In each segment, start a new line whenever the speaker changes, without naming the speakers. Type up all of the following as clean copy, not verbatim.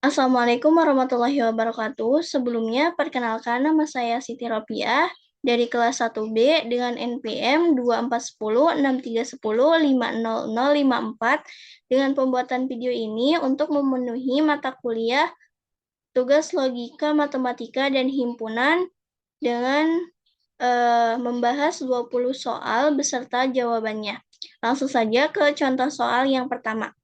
Assalamualaikum warahmatullahi wabarakatuh. Sebelumnya, perkenalkan nama saya Siti Ropiah dari kelas 1B dengan NPM 241063105054 dengan pembuatan video ini untuk memenuhi mata kuliah tugas logika, matematika, dan himpunan dengan membahas 20 soal beserta jawabannya. Langsung saja ke contoh soal yang pertama.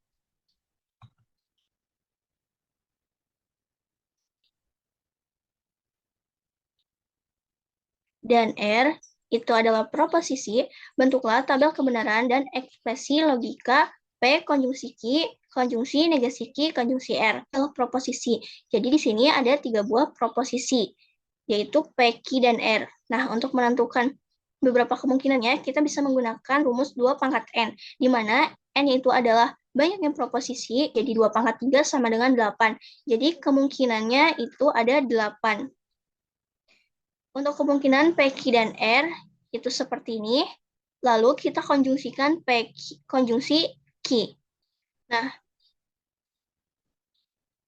Dan R itu adalah proposisi, bentuklah tabel kebenaran dan ekspresi logika P konjungsi Q, konjungsi negasi Q, konjungsi R adalah proposisi. Jadi di sini ada 3 buah proposisi, yaitu P, Q, dan R. Nah, untuk menentukan beberapa kemungkinannya, kita bisa menggunakan rumus 2 pangkat N, di mana N itu adalah banyaknya proposisi, jadi 2 pangkat 3 sama dengan 8. Jadi kemungkinannya itu ada 8. Untuk kemungkinan PQ dan R itu seperti ini. Lalu kita konjungsikan konjungsi Q. Nah,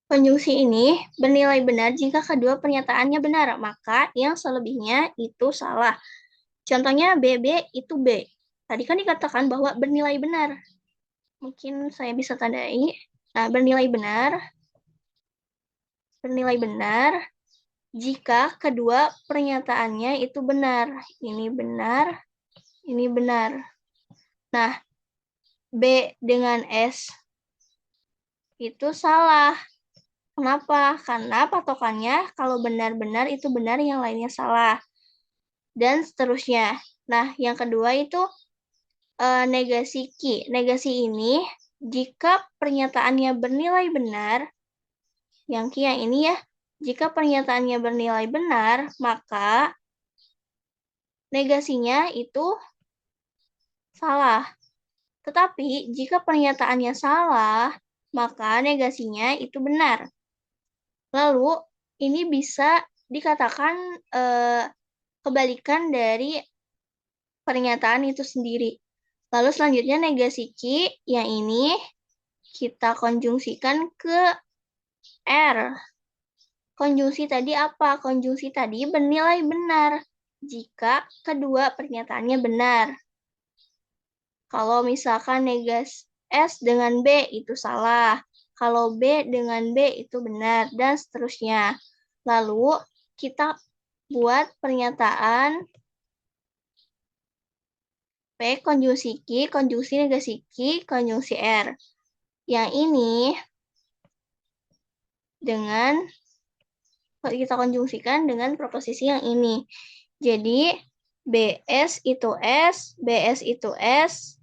konjungsi ini bernilai benar jika kedua pernyataannya benar, maka yang selebihnya itu salah. Contohnya BB itu B. Tadi kan dikatakan bahwa bernilai benar. Mungkin saya bisa tandai. Nah, bernilai benar jika kedua pernyataannya itu benar. Ini benar, ini benar. Nah, B dengan S itu salah. Kenapa? Karena patokannya kalau benar-benar itu benar, yang lainnya salah. Dan seterusnya. Nah, yang kedua itu negasi Q. Negasi ini, jika pernyataannya bernilai benar, yang Q yang ini ya, jika pernyataannya bernilai benar, maka negasinya itu salah. Tetapi jika pernyataannya salah, maka negasinya itu benar. Lalu, ini bisa dikatakan kebalikan dari pernyataan itu sendiri. Lalu selanjutnya negasi Q, yang ini kita konjungsikan ke R. Konjungsi tadi apa? Konjungsi tadi bernilai benar jika kedua pernyataannya benar. Kalau misalkan negasi S dengan B itu salah. Kalau B dengan B itu benar, dan seterusnya. Lalu kita buat pernyataan P konjungsi Q, konjungsi negasi Q, konjungsi R. Yang ini dengan kita konjungsikan dengan proposisi yang ini. Jadi BS itu S, BS itu S,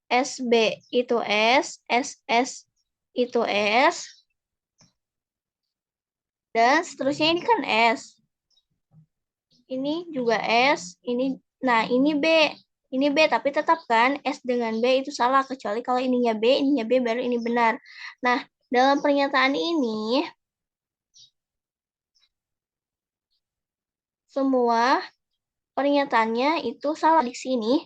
SB itu S, SS itu S, dan seterusnya. Ini kan S. Ini juga S, ini, nah ini B. Ini B, tapi tetap kan S dengan B itu salah, kecuali kalau ininya B, baru ini benar. Nah, dalam pernyataan ini, semua pernyataannya itu salah. Di sini,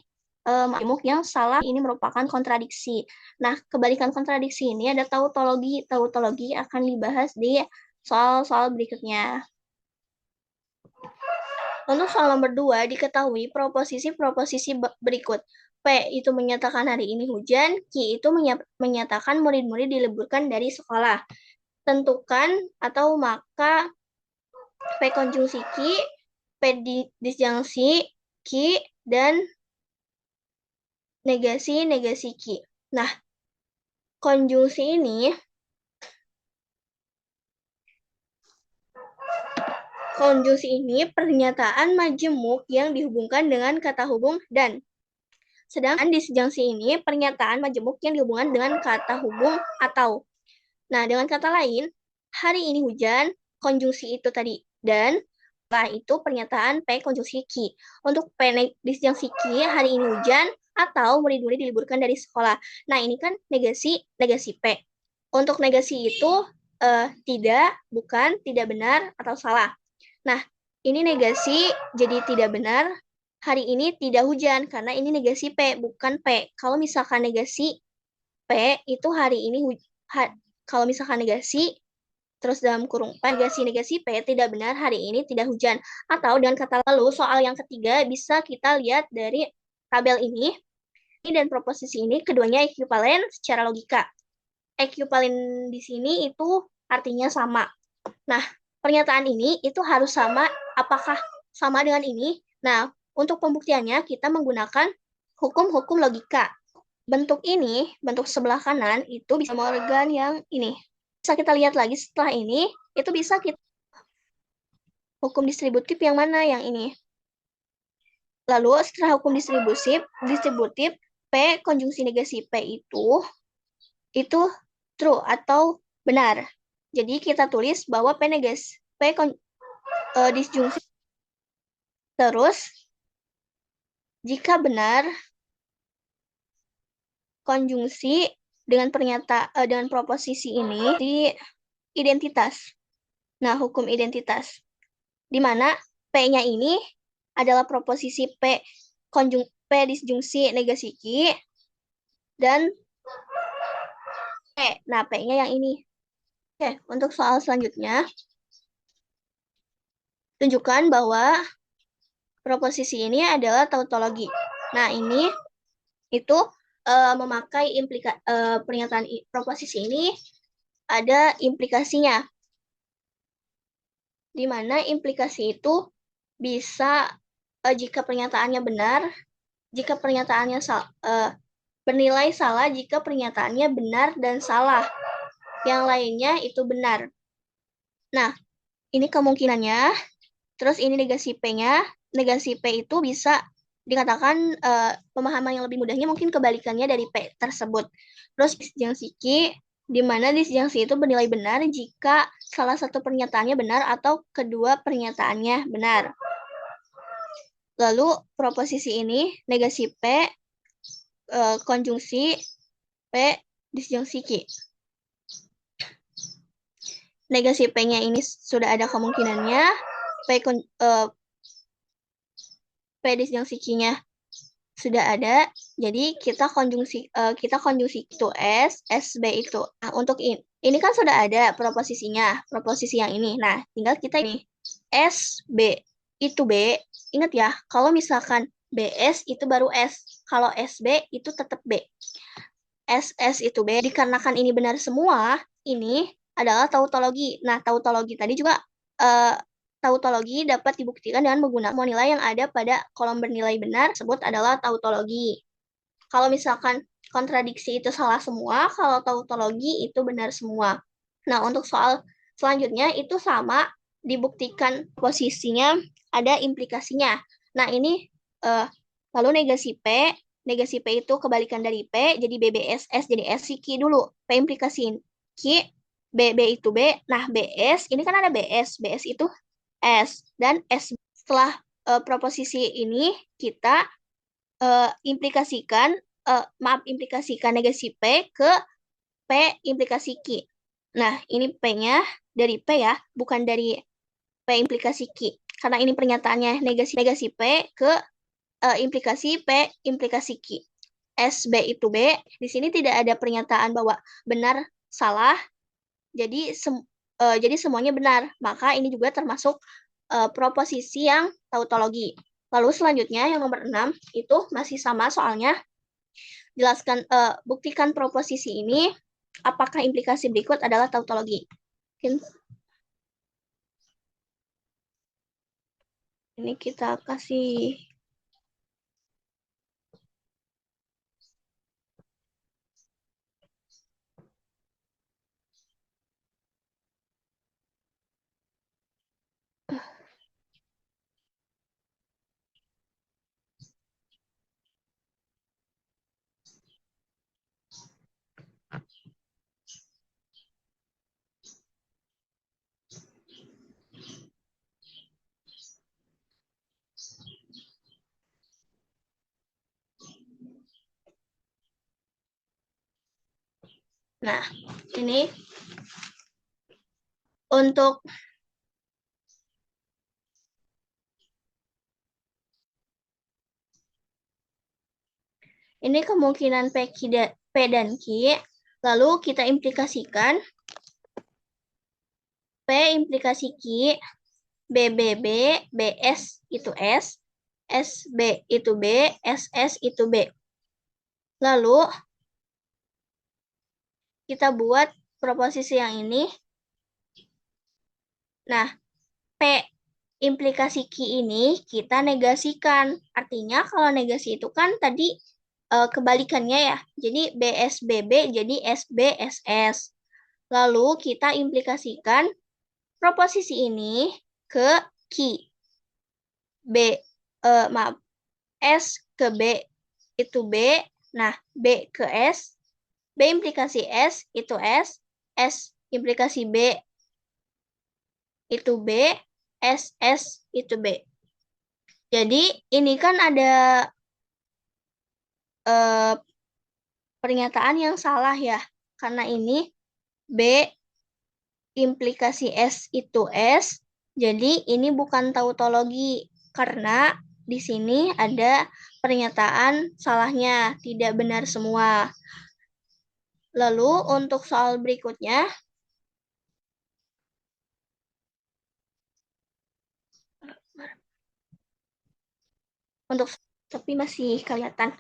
majemuk yang salah ini merupakan kontradiksi. Nah, kebalikan kontradiksi ini ada tautologi. Tautologi akan dibahas di soal-soal berikutnya. Untuk soal nomor 2, diketahui proposisi-proposisi berikut. P itu menyatakan hari ini hujan, Q itu menyatakan murid-murid diliburkan dari sekolah. Tentukan atau maka P konjungsi Q, P disjungsi Q, dan negasi Q. Nah, konjungsi ini pernyataan majemuk yang dihubungkan dengan kata hubung dan. Sedangkan disjungsi ini pernyataan majemuk yang dihubungkan dengan kata hubung atau. Nah, dengan kata lain, hari ini hujan, konjungsi itu tadi dan, setelah itu pernyataan P konjungsi Q. Untuk P disjungsi Q, hari ini hujan, atau murid-murid diliburkan dari sekolah. Nah, ini kan negasi P. Untuk negasi itu tidak, bukan, tidak benar, atau salah. Nah, ini negasi jadi tidak benar. Hari ini tidak hujan, karena ini negasi P, bukan P. Kalau misalkan negasi P, itu hari ini kalau misalkan negasi terus dalam kurung P, negasi P tidak benar, hari ini tidak hujan. Atau dengan kata lalu, soal yang ketiga bisa kita lihat dari tabel ini dan proposisi ini, keduanya ekuivalen secara logika. Ekuivalen di sini itu artinya sama. Nah, pernyataan ini itu harus sama, apakah sama dengan ini? Nah, untuk pembuktiannya kita menggunakan hukum-hukum logika. Bentuk ini, bentuk sebelah kanan itu bisa Morgan yang ini. Bisa kita lihat lagi setelah ini, itu bisa kita hukum distributif yang mana? Yang ini. Lalu setelah hukum distributif P konjungsi negasi P itu true atau benar. Jadi kita tulis bahwa P negasi P disjungsi. Terus jika benar konjungsi dengan dengan proposisi ini di identitas. Nah, hukum identitas. Di mana P-nya ini adalah proposisi P disjungsi negasi Q dan P. Nah, P-nya yang ini. Oke, untuk soal selanjutnya tunjukkan bahwa proposisi ini adalah tautologi. Nah, ini itu memakai pernyataan proposisi ini ada implikasinya, di mana implikasi itu bisa jika pernyataannya benar, jika pernyataannya bernilai salah jika pernyataannya benar dan salah, yang lainnya itu benar. Nah, ini kemungkinannya. Terus ini negasi P-nya, negasi P itu bisa dikatakan pemahaman yang lebih mudahnya mungkin kebalikannya dari P tersebut. Terus disjungsi Q, di mana disjungsi itu bernilai benar jika salah satu pernyataannya benar atau kedua pernyataannya benar. Lalu proposisi ini negasi P konjungsi P disjungsi Q. Negasi P-nya ini sudah ada kemungkinannya, P disjungsi Q-nya sudah ada, jadi kita konjungsi itu S, SB itu. Nah, untuk ini kan sudah ada proposisinya, proposisi yang ini. Nah, tinggal kita ini SB itu B. Ingat ya, kalau misalkan BS itu baru S, kalau SB itu tetap B. SS itu B. Dikarenakan ini benar semua, ini adalah tautologi. Nah, tautologi tadi juga tautologi dapat dibuktikan dengan menggunakan semua nilai yang ada pada kolom bernilai benar tersebut adalah tautologi. Kalau misalkan kontradiksi itu salah semua, kalau tautologi itu benar semua. Nah, untuk soal selanjutnya itu sama, dibuktikan posisinya ada implikasinya. Nah, ini lalu negasi P itu kebalikan dari P, jadi BBSS, jadi S Q dulu. P implikasi Q, BB itu B. Nah, BS, ini kan ada BS itu S. Dan S setelah proposisi ini kita implikasikan negasi P ke P implikasi Q. Nah, ini P-nya dari P ya, bukan dari P implikasi Q. Karena ini pernyataannya negasi P ke implikasi P implikasi Q. SB itu B, di sini tidak ada pernyataan bahwa benar salah, jadi semuanya benar. Maka ini juga termasuk proposisi yang tautologi. Lalu selanjutnya yang nomor 6 itu masih sama soalnya. Jelaskan, buktikan proposisi ini, apakah implikasi berikut adalah tautologi. Ini kita kasih Nah, ini untuk ini kemungkinan P dan Q, lalu kita implikasikan implikasi Q, BBB, BS itu S, SB itu B, SS itu B. Lalu, kita buat proposisi yang ini. Nah, P implikasi Q ini kita negasikan. Artinya kalau negasi itu kan tadi kebalikannya ya. Jadi BSBB jadi SBSS. Lalu kita implikasikan proposisi ini ke Q. Maaf, S ke B itu B. Nah, B ke S. B implikasi S itu S implikasi B itu B, SS itu B. Jadi ini kan ada pernyataan yang salah ya. Karena ini B implikasi S itu S. Jadi ini bukan tautologi. Karena di sini ada pernyataan salahnya, tidak benar semua. Lalu untuk soal berikutnya, tapi masih kelihatan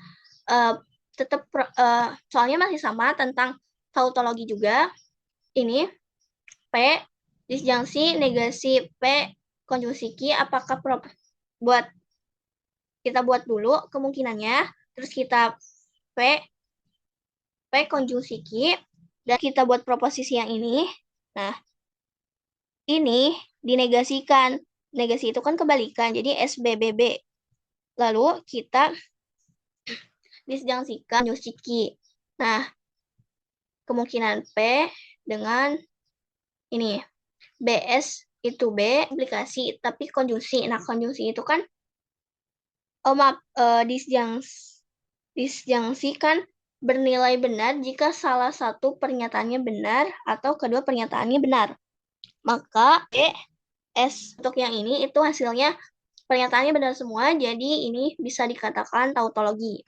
tetap soalnya masih sama tentang tautologi juga. Ini P disjungsi negasi P konjungsi Q apakah kita buat dulu kemungkinannya, terus kita P konjungsi Q dan kita buat proposisi yang ini. Nah, ini dinegasikan. Negasi itu kan kebalikan, jadi SBBB. Lalu kita disjungsikan konjungsi Q. Nah, kemungkinan P dengan ini BS itu B implikasi tapi konjungsi. Nah, konjungsi itu kan disjungsi kan bernilai benar jika salah satu pernyataannya benar atau kedua pernyataannya benar. Maka S untuk yang ini itu hasilnya pernyataannya benar semua, jadi ini bisa dikatakan tautologi.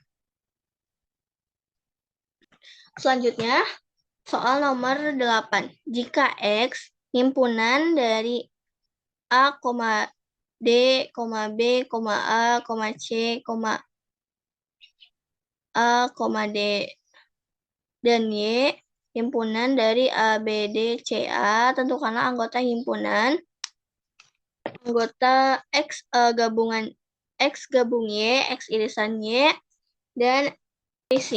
Selanjutnya, soal nomor 8. Jika X himpunan dari A, D, B, A, C, A, D, dan Y himpunan dari A, B, D, C, A, tentukanlah anggota himpunan. Anggota X gabungan X gabung Y, X irisan Y, dan X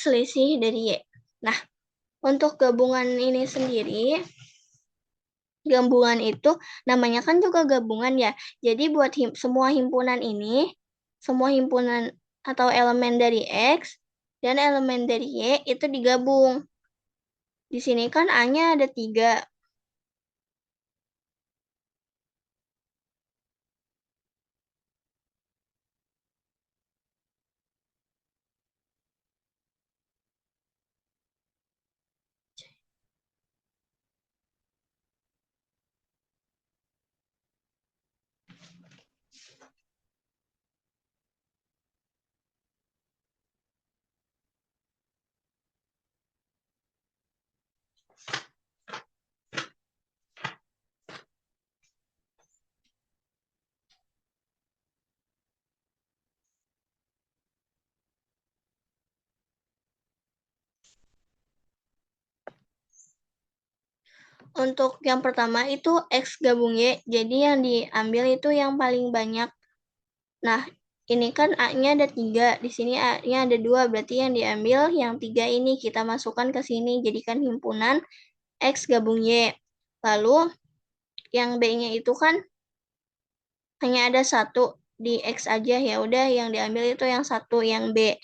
selisih dari Y. Nah, untuk gabungan ini sendiri, gabungan itu namanya kan juga gabungan ya. Jadi buat semua himpunan ini, semua himpunan atau elemen dari X dan elemen dari Y itu digabung. Di sini kan A-nya ada 3. Untuk yang pertama itu X gabung Y, jadi yang diambil itu yang paling banyak. Nah, ini kan A-nya ada 3, di sini A-nya ada 2, berarti yang diambil yang 3 ini kita masukkan ke sini, jadikan himpunan X gabung Y. Lalu, yang B-nya itu kan hanya ada 1 di X aja, ya udah yang diambil itu yang 1, yang B.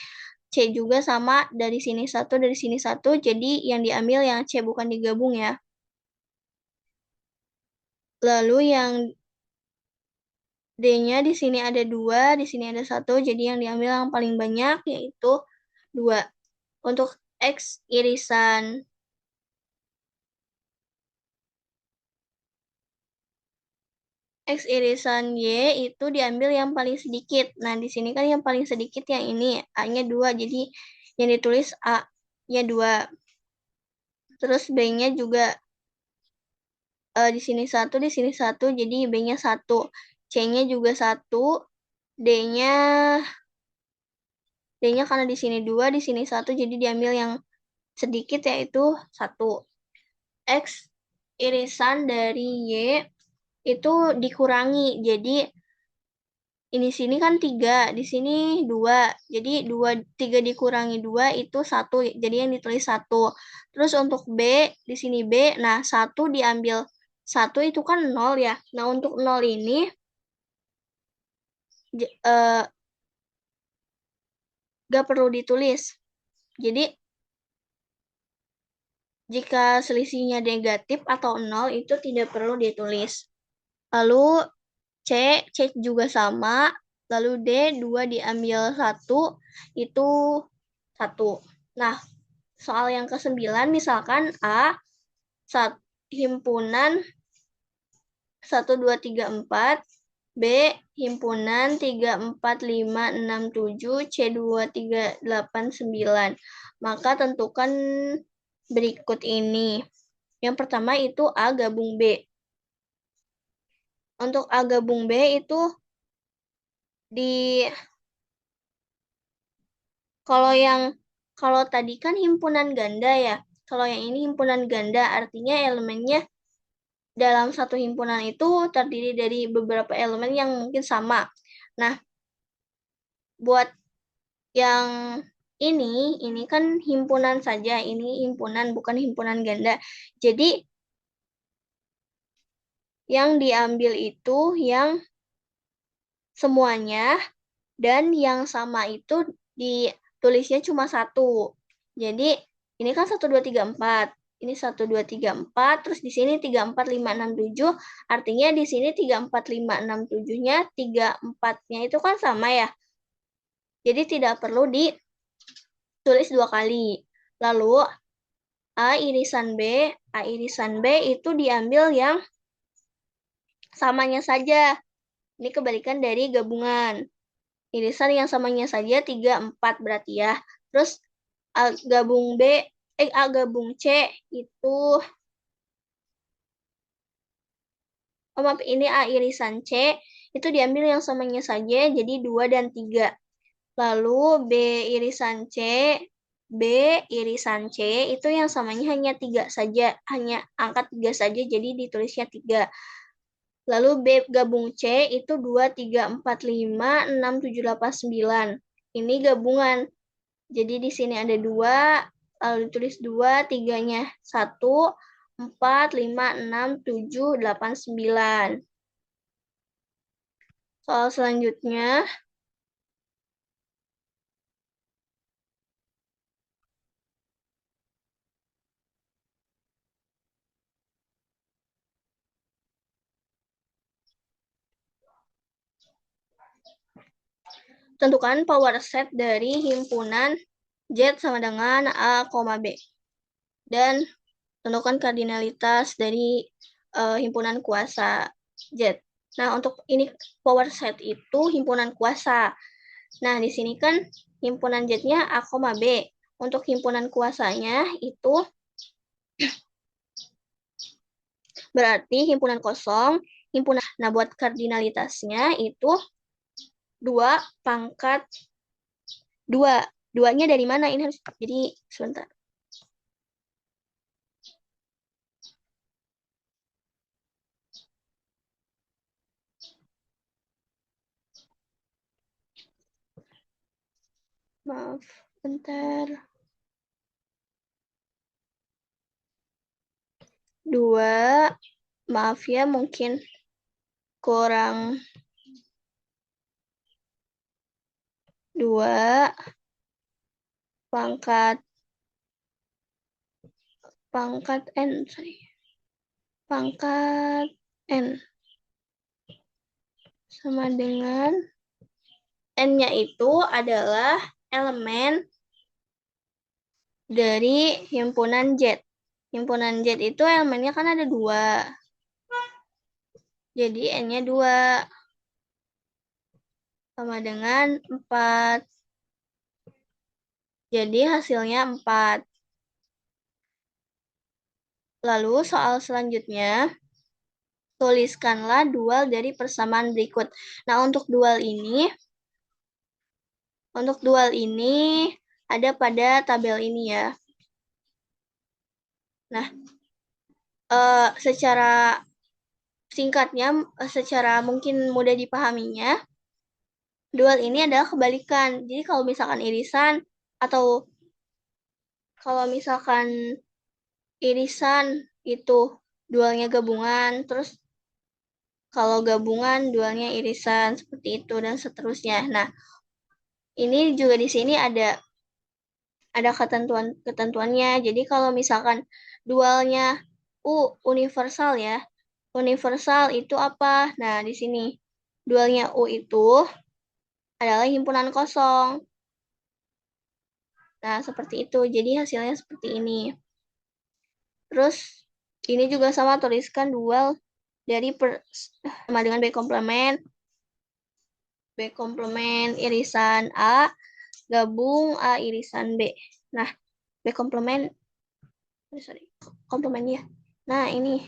C juga sama, dari sini 1, dari sini 1, jadi yang diambil yang C bukan digabung ya. Lalu yang D-nya di sini ada 2, di sini ada 1, jadi yang diambil yang paling banyak yaitu 2. Untuk X irisan Y itu diambil yang paling sedikit. Nah, di sini kan yang paling sedikit yang ini, A-nya 2, jadi yang ditulis A-nya 2. Terus B-nya juga di sini 1, di sini 1, jadi B-nya 1. C-nya juga 1, D-nya karena di sini 2, di sini 1, jadi diambil yang sedikit yaitu 1. X irisan dari Y itu dikurangi, jadi ini sini kan 3, di sini 2. Jadi 3 dikurangi 2 itu 1. Jadi yang ditulis 1. Terus untuk B, di sini B, nah 1 diambil 1 itu kan 0 ya. Nah untuk 0 ini gak perlu ditulis. Jadi jika selisihnya negatif atau 0 itu tidak perlu ditulis. Lalu C juga sama. Lalu D, 2 diambil 1, itu 1. Nah, soal yang ke-9, misalkan A, himpunan 1, 2, 3, 4, B, himpunan 3, 4, 5, 6, 7, C, 2, 3, 8, 9. Maka tentukan berikut ini. Yang pertama itu A gabung B. Untuk A gabung B itu kalau tadi kan himpunan ganda ya. Kalau yang ini himpunan ganda, artinya elemennya dalam satu himpunan itu terdiri dari beberapa elemen yang mungkin sama. Nah, buat yang ini kan himpunan saja, ini himpunan bukan himpunan ganda. Jadi yang diambil itu yang semuanya dan yang sama itu ditulisnya cuma 1. Jadi ini kan 1, 2, 3, 4. Ini 1, 2, 3, 4. Terus di sini 3, 4, 5, 6, 7. Artinya di sini 3, 4, 5, 6, 7-nya 3, 4-nya itu kan sama ya. Jadi tidak perlu ditulis 2 kali. Lalu A irisan B itu diambil yang samanya saja. Ini kebalikan dari gabungan. Irisan yang samanya saja 3, 4 berarti ya. Terus A gabung C itu maaf, ini A irisan C itu diambil yang samanya saja jadi 2 dan 3. Lalu B irisan C itu yang samanya hanya 3 saja, hanya angka 3 saja jadi ditulisnya 3. Lalu B gabung C itu 2, 3, 4, 5, 6, 7, 8, 9. Ini gabungan. Jadi di sini ada 2, lalu ditulis 2, 3-nya 1, 4, 5, 6, 7, 8, 9. Soal selanjutnya, tentukan power set dari himpunan Z sama dengan A, B. Dan tentukan kardinalitas dari himpunan kuasa Z. Nah, untuk ini power set itu himpunan kuasa. Nah, di sini kan himpunan Z-nya A, B. Untuk himpunan kuasanya itu berarti himpunan kosong, himpunan. Nah, buat kardinalitasnya itu 2 pangkat 2. 2-nya dari mana? Ini harus, jadi sebentar. Maaf, bentar. 2, maaf ya mungkin kurang 2 pangkat N, pangkat N sama dengan N-nya itu adalah elemen dari himpunan Z. Himpunan Z itu elemennya kan ada 2. Jadi N-nya 2 sama dengan 4. Jadi hasilnya 4. Lalu soal selanjutnya, tuliskanlah dual dari persamaan berikut. Nah, untuk dual ini ada pada tabel ini ya. Nah, secara singkatnya, secara mungkin mudah dipahaminya, dual ini adalah kebalikan. Jadi kalau misalkan irisan atau kalau misalkan irisan itu dualnya gabungan, terus kalau gabungan dualnya irisan seperti itu dan seterusnya. Nah, ini juga di sini ada ketentuannya. Jadi kalau misalkan dualnya universal ya. Universal itu apa? Nah, di sini dualnya U itu adalah himpunan kosong. Nah, seperti itu. Jadi hasilnya seperti ini. Terus ini juga sama, tuliskan dual dari sama dengan B komplement irisan A gabung A irisan B. Nah, B komplement komplemennya. Nah, ini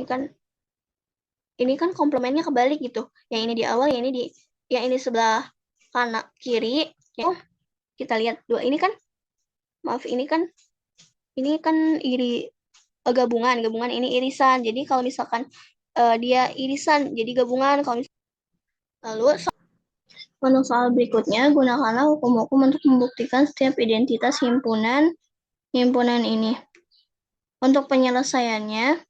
kan komplemennya kebalik gitu. Yang ini di awal, yang ini sebelah kanan kiri. Ya, kita lihat dua ini kan, maaf ini kan gabungan ini irisan. Jadi kalau misalkan dia irisan jadi gabungan. Kalau lalu untuk soal berikutnya, gunakanlah hukum-hukum untuk membuktikan setiap identitas himpunan ini. Untuk penyelesaiannya,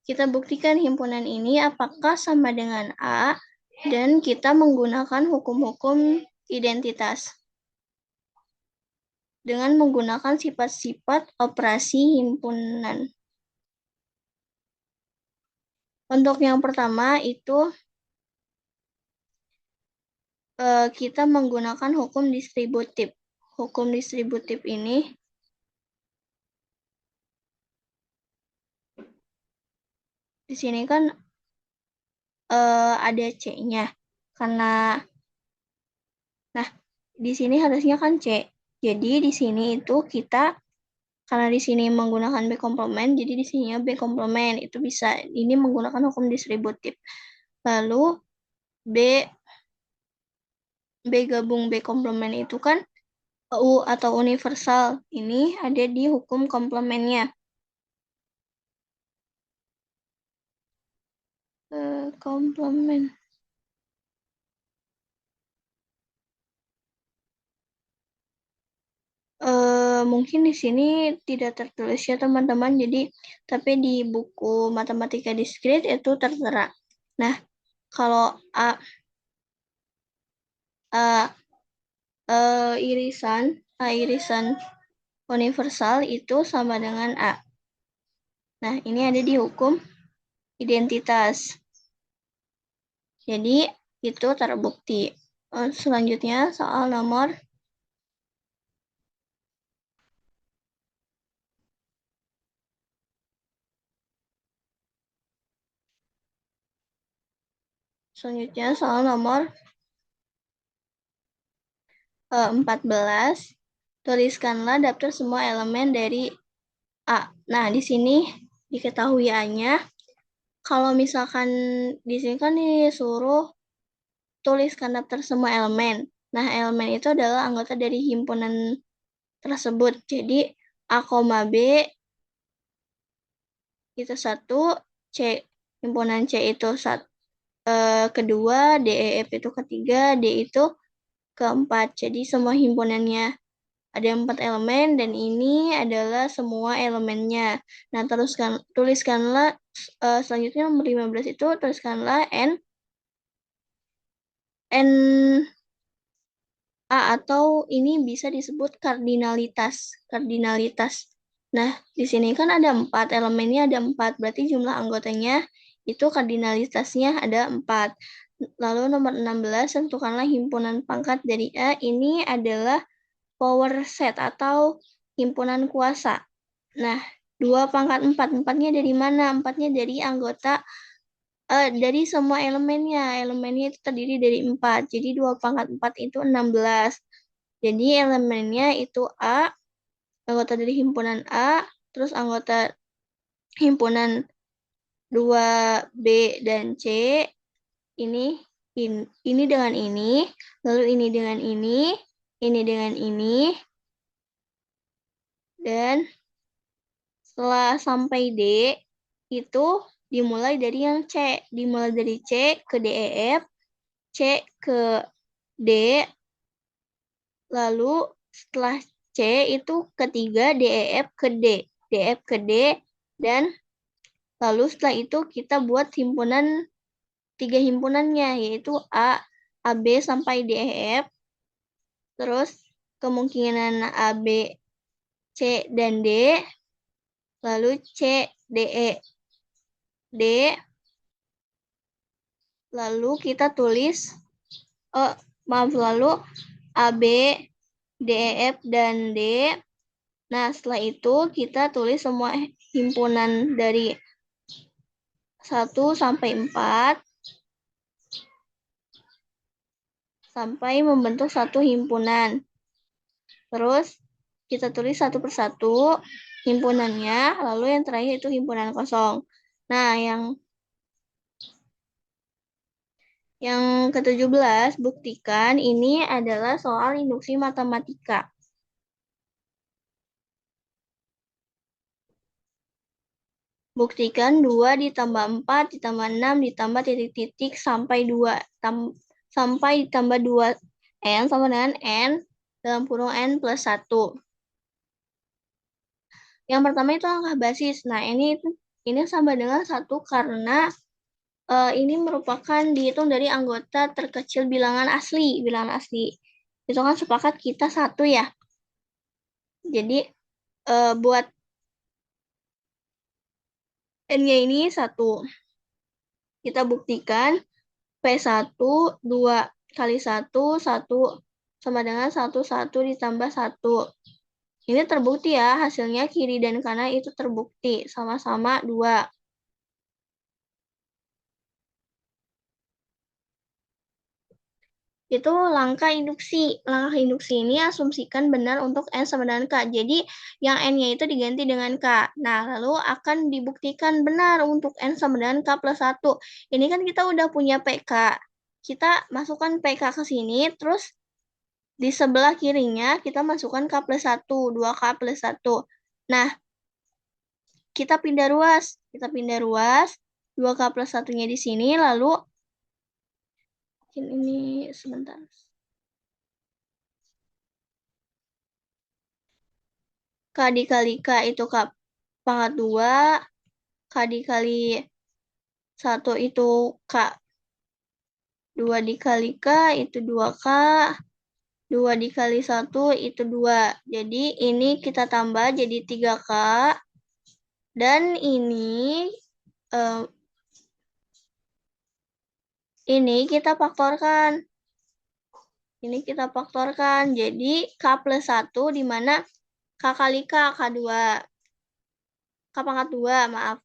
kita buktikan himpunan ini apakah sama dengan A, dan kita menggunakan hukum-hukum identitas dengan menggunakan sifat-sifat operasi himpunan. Untuk yang pertama itu kita menggunakan hukum distributif. Hukum distributif ini di sini kan ada C-nya. Nah, di sini harusnya kan C. Jadi di sini itu karena di sini menggunakan B komplement, jadi di sini B komplement itu bisa ini menggunakan hukum distributif. Lalu B gabung B komplement itu kan U atau universal. Ini ada di hukum komplementnya. Komplement. Mungkin di sini tidak tertulis ya teman-teman. Jadi tapi di buku matematika diskrit itu tertera. Nah, kalau irisan universal itu sama dengan A. Nah, ini ada di hukum identitas. Jadi itu terbukti. Selanjutnya soal nomor Selanjutnya soal nomor 14. Tuliskanlah daftar semua elemen dari A. Nah, di sini diketahui A-nya. Kalau misalkan di sini kan disuruh tuliskan daftar semua elemen. Nah, elemen itu adalah anggota dari himpunan tersebut. Jadi A, B itu 1, C himpunan C itu kedua, D, E, F itu ketiga, D itu keempat. Jadi semua himpunannya ada 4 elemen dan ini adalah semua elemennya. Nah, tuliskanlah selanjutnya nomor 15 itu tuliskanlah N A atau ini bisa disebut kardinalitas. Nah, di sini kan ada 4, elemennya ada 4, berarti jumlah anggotanya itu kardinalitasnya ada 4. Lalu nomor 16, tentukanlah himpunan pangkat dari A. Ini adalah power set atau himpunan kuasa. Nah, 2 pangkat 4. 4-nya dari mana? 4-nya dari anggota, dari semua elemennya. Elemennya itu terdiri dari 4. Jadi 2 pangkat 4 itu 16. Jadi elemennya itu A, anggota dari himpunan A, terus anggota himpunan 2B dan C, ini dengan ini, lalu ini dengan ini dengan ini, dan setelah sampai D, itu dimulai dari yang C. Dimulai dari C ke DEF, C ke D, lalu setelah C itu ketiga DEF ke D. DEF ke D, dan lalu setelah itu kita buat himpunan, 3 himpunannya, yaitu A, AB sampai DEF, terus kemungkinan AB, C, dan D, lalu C, DE, D, lalu kita tulis, lalu AB, DEF, dan D. Nah, setelah itu kita tulis semua himpunan dari 1 sampai 4, sampai membentuk satu himpunan. Terus kita tulis satu persatu himpunannya, lalu yang terakhir itu himpunan kosong. Nah, yang ke-17, buktikan ini adalah soal induksi matematika. Buktikan 2 ditambah 4 ditambah 6 ditambah titik-titik sampai 2 sampai ditambah 2n sama dengan n dalam kurung n plus 1. Yang pertama itu angka basis. Nah, ini sama dengan 1 karena ini merupakan dihitung dari anggota terkecil bilangan asli. Bilangan asli itu kan sepakat kita 1 ya. Jadi buat n-nya ini 1. Kita buktikan P1 2 kali 1 sama dengan 1 ditambah 1. Ini terbukti ya, hasilnya kiri dan kanan itu terbukti sama-sama 2. Itu langkah induksi. Langkah induksi ini asumsikan benar untuk N sama dengan K. Jadi yang N-nya itu diganti dengan K. Nah, lalu akan dibuktikan benar untuk N sama dengan K plus 1. Ini kan kita udah punya PK. Kita masukkan PK ke sini, terus di sebelah kirinya kita masukkan K plus 1, 2K plus 1. Nah, kita pindah ruas. 2K plus 1-nya di sini, lalu ini sebentar. K dikali K itu K pangkat 2, K dikali 1 itu K 2 dikali K itu 2K, 2 dikali 1 itu 2. Jadi ini kita tambah jadi 3K, dan ini kita faktorkan. Jadi K plus 1 di mana K kali K, K2. K pangkat 2, maaf.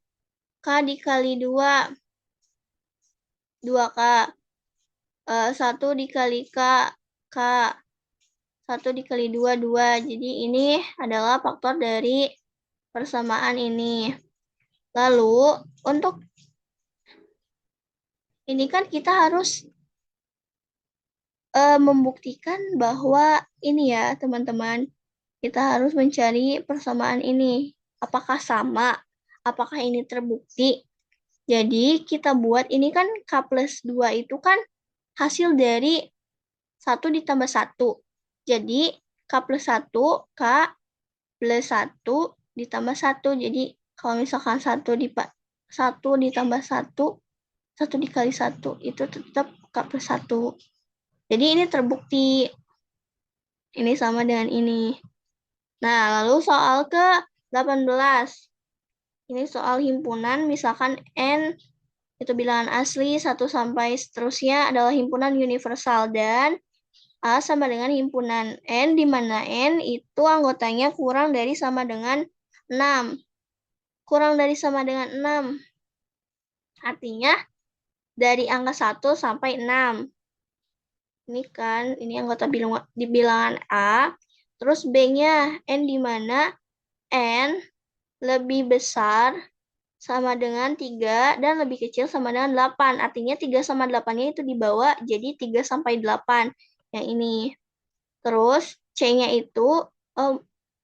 K dikali 2, 2K. 1 dikali K, K. 1 dikali 2, 2. Jadi ini adalah faktor dari persamaan ini. Lalu, untuk ini kan kita harus membuktikan bahwa ini ya, teman-teman. Kita harus mencari persamaan ini. Apakah sama? Apakah ini terbukti? Jadi, kita buat ini kan K plus 2 itu kan hasil dari 1 ditambah 1. Jadi, K plus 1, K plus 1 ditambah 1. Jadi, kalau misalkan 1 ditambah 1, 1 dikali 1, itu tetap K plus 1. Jadi, ini terbukti. Ini sama dengan ini. Nah, lalu soal ke-18. Ini soal himpunan, misalkan N itu bilangan asli, 1 sampai seterusnya adalah himpunan universal, dan A sama dengan himpunan N, di mana N itu anggotanya kurang dari sama dengan 6. Kurang dari sama dengan 6. Artinya dari angka 1 sampai 6. Ini kan, ini anggota di bilangan A. Terus B-nya N, di mana N lebih besar sama dengan 3 dan lebih kecil sama dengan 8. Artinya 3 sama 8-nya itu dibawa jadi 3 sampai 8. Yang ini. Terus C-nya itu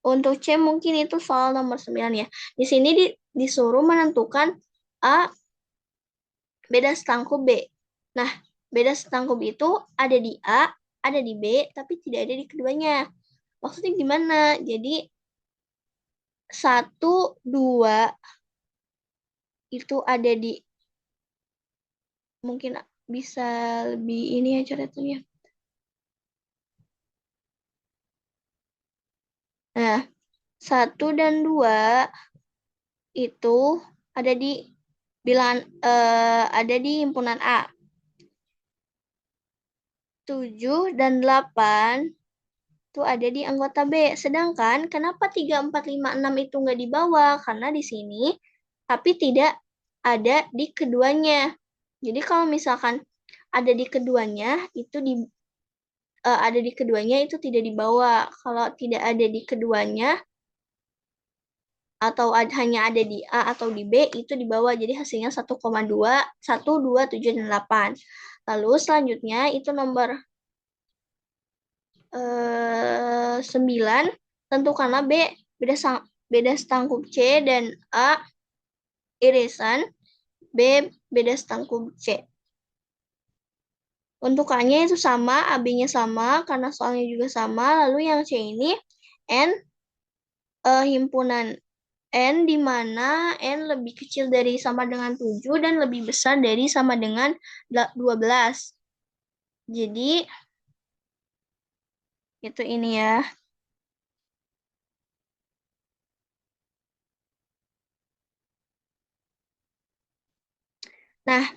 untuk C mungkin itu soal nomor 9 ya. Di sini disuruh menentukan A beda setangkup B. Nah, beda setangkup itu ada di A, ada di B, tapi tidak ada di keduanya. Maksudnya gimana? Jadi 1, 2 itu ada di, mungkin bisa lebih ini ya ceritanya. Nah, 1 dan 2 itu ada di bilangan ada di himpunan A. 7 dan 8 itu ada di anggota B. Sedangkan kenapa 3, 4, 5, 6 itu nggak dibawa? Karena di sini tapi tidak ada di keduanya. Jadi kalau misalkan ada di keduanya itu ada di keduanya itu tidak dibawa. Kalau tidak ada di keduanya atau hanya ada di A atau di B itu dibawa. Jadi hasilnya 1,2, 1, 2, 7, dan 8. Lalu selanjutnya itu nomor 9, tentukanlah B beda beda setangkup C dan A irisan B beda setangkup C. Untukannya itu sama, AB-nya sama, karena soalnya juga sama. Lalu yang C ini N himpunan N di mana N lebih kecil dari sama dengan 7 dan lebih besar dari sama dengan 12. Jadi, itu ini ya. Nah,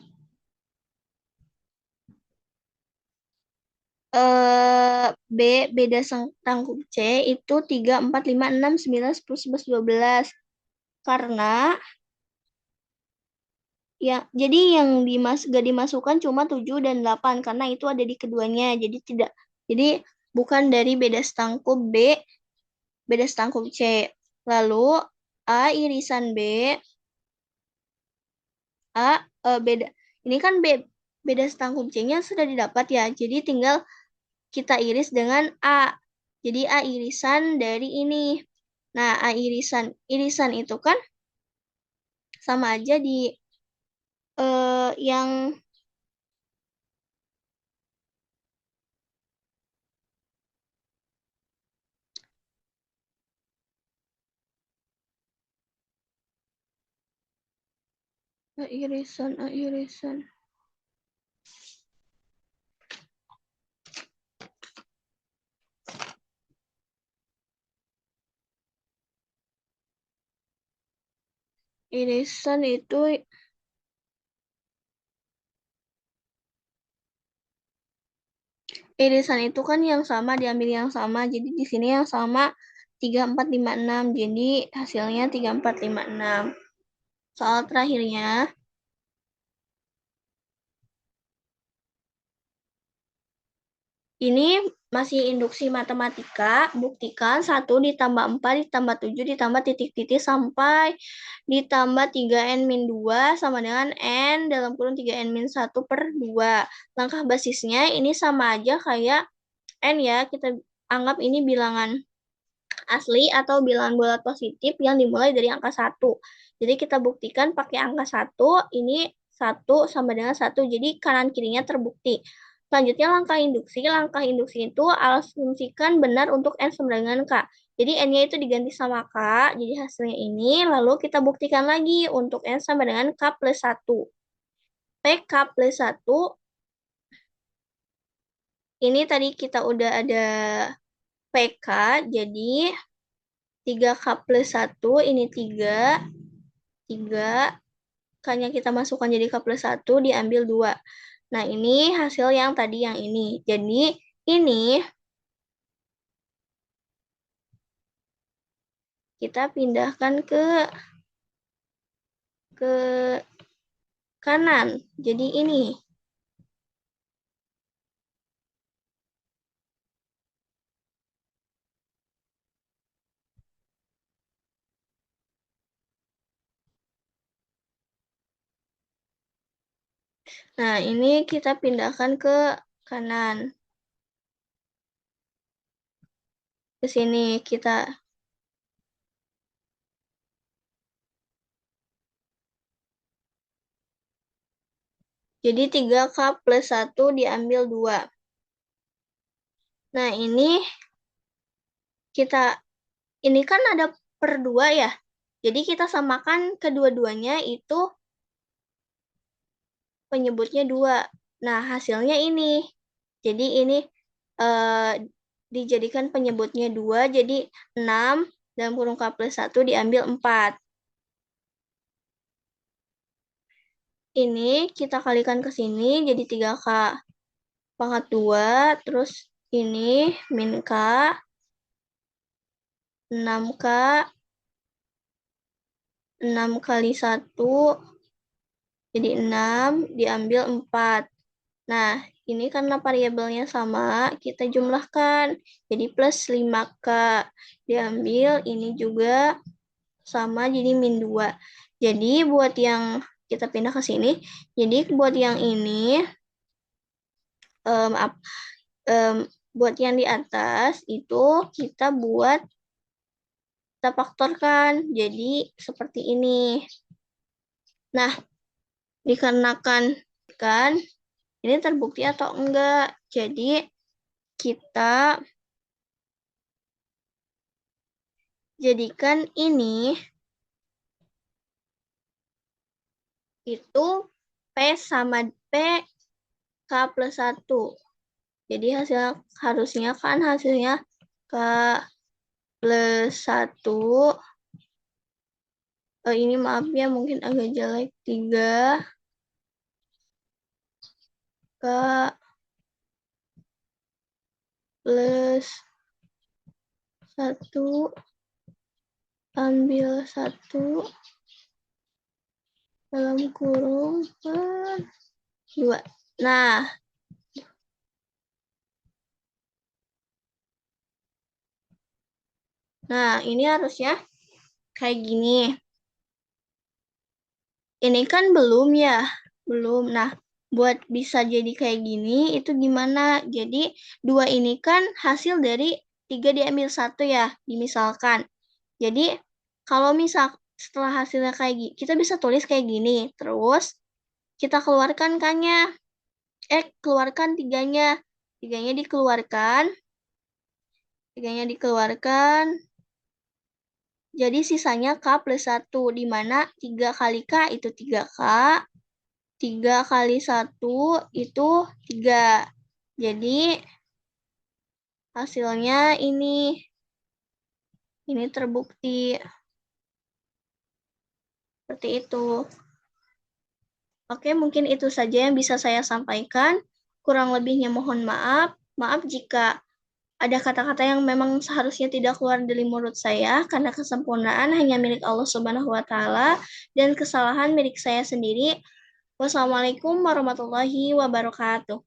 B beda tangkup C itu 3, 4, 5, 6, 9, 10, 11, 12. Karena ya, jadi yang gak dimasukkan cuma 7 dan 8 karena itu ada di keduanya. Jadi bukan dari beda setangkup B, beda setangkup C. Lalu A irisan B, A beda. Ini kan beda setangkup C-nya sudah didapat ya. Jadi tinggal kita iris dengan A. Jadi A irisan dari ini. Nah, A irisan itu kan sama aja di yang A irisan, A irisan. Irisan itu irisan itu kan yang sama diambil yang sama. Jadi di sini yang sama 3, 4, 5, 6. Jadi hasilnya 3, 4, 5, 6. Soal terakhirnya, ini masih induksi matematika. Buktikan 1 ditambah 4 ditambah 7 ditambah titik-titik sampai ditambah 3n-2 sama dengan n dalam kurung 3n-1 per 2. Langkah basisnya ini sama aja kayak n ya. Kita anggap ini bilangan asli atau bilangan bulat positif yang dimulai dari angka 1. Jadi kita buktikan pakai angka 1, ini 1 sama dengan 1. Jadi kanan kirinya terbukti. Selanjutnya langkah induksi itu asumsikan benar untuk N sama dengan K. Jadi N-nya itu diganti sama K, jadi hasilnya ini. Lalu kita buktikan lagi untuk N sama dengan K plus 1. PK plus 1, ini tadi kita udah ada PK, jadi 3K plus 1, ini 3 K-nya kita masukkan jadi K plus 1, diambil 2. Nah, ini hasil yang tadi yang ini. Jadi, ini kita pindahkan ke kanan. Jadi, ini. Nah, ini kita pindahkan ke kanan. Ke sini kita. Jadi 3K plus 1 diambil 2. Nah, ini kan ada per 2 ya. Jadi kita samakan kedua-duanya itu penyebutnya 2. Nah, hasilnya ini. Jadi ini eh, dijadikan penyebutnya 2, jadi 6 dalam kurung K plus 1 diambil 4. Ini kita kalikan ke sini jadi 3K pangkat 2, terus ini min K, 6K, 6 kali 1, jadi 6, diambil 4. Nah, ini karena variabelnya sama, kita jumlahkan. Jadi plus 5K. Diambil, ini juga sama, jadi min 2. Jadi buat yang kita pindah ke sini, jadi buat yang ini, maaf, buat yang di atas itu kita faktorkan. Jadi seperti ini. Nah, dikarenakan kan ini terbukti atau enggak. Jadi kita jadikan ini itu P sama P K plus 1. Jadi harusnya kan hasilnya K plus 1. Ini maaf ya mungkin agak jelek. 3 K plus 1 ambil 1 dalam kurung per 2. Nah, ini harusnya kayak gini. Ini kan belum ya, belum. Nah, buat bisa jadi kayak gini, itu gimana? Jadi, 2 ini kan hasil dari 3 diambil 1 ya, dimisalkan. Jadi, kalau misal setelah hasilnya kayak gini, kita bisa tulis kayak gini. Terus, kita keluarkan K-nya. Keluarkan 3-nya. 3-nya dikeluarkan. 3-nya dikeluarkan. Jadi sisanya K plus 1, di mana 3 kali K itu 3K, 3 kali 1 itu 3. Jadi hasilnya ini terbukti. Seperti itu. Oke, mungkin itu saja yang bisa saya sampaikan. Kurang lebihnya mohon maaf. Maaf jika ada kata-kata yang memang seharusnya tidak keluar dari mulut saya, karena kesempurnaan hanya milik Allah Subhanahu wa Ta'ala, dan kesalahan milik saya sendiri. Wassalamualaikum warahmatullahi wabarakatuh.